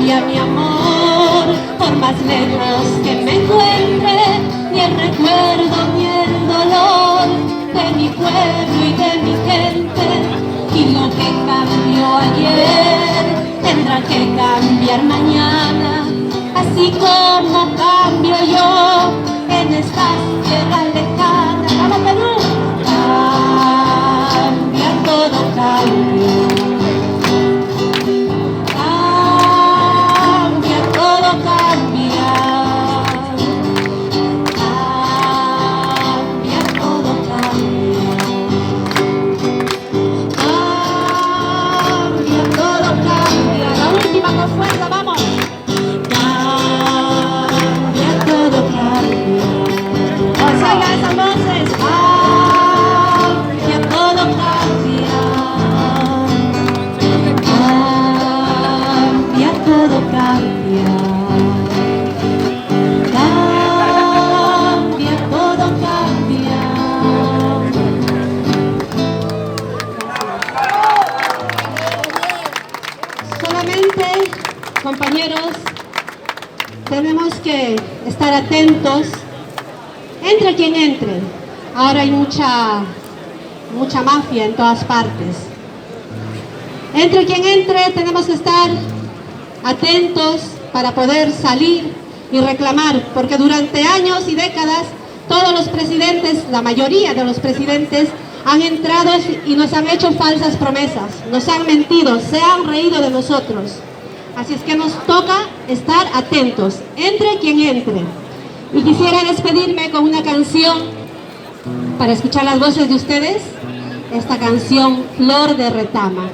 cambia mi amor, por más lejos que me encuentre, ni el recuerdo ni el dolor de mi pueblo y de mi gente. Y lo que cambió ayer tendrá que cambiar mañana, así como cambio yo en estas tierras lejanas. ¡Vamos, Perú! Cambia, todo cambia. Cambia, todo cambia. Cambia, todo cambia. Cambia, todo cambia. La última con fuerza, vamos. Cambia, todo cambia. Oigan esas voces. Cambia, todo cambia. Cambia, todo cambia. Cambia, todo cambia. Solamente, compañeros, tenemos que estar atentos, entre quien entre. Ahora hay mucha mafia en todas partes. Entre quien entre, tenemos que estar atentos para poder salir y reclamar, porque durante años y décadas todos los presidentes, la mayoría de los presidentes, han entrado y nos han hecho falsas promesas, nos han mentido, se han reído de nosotros. Así es que nos toca estar atentos, entre quien entre. Y quisiera despedirme con una canción para escuchar las voces de ustedes, esta canción Flor de Retama.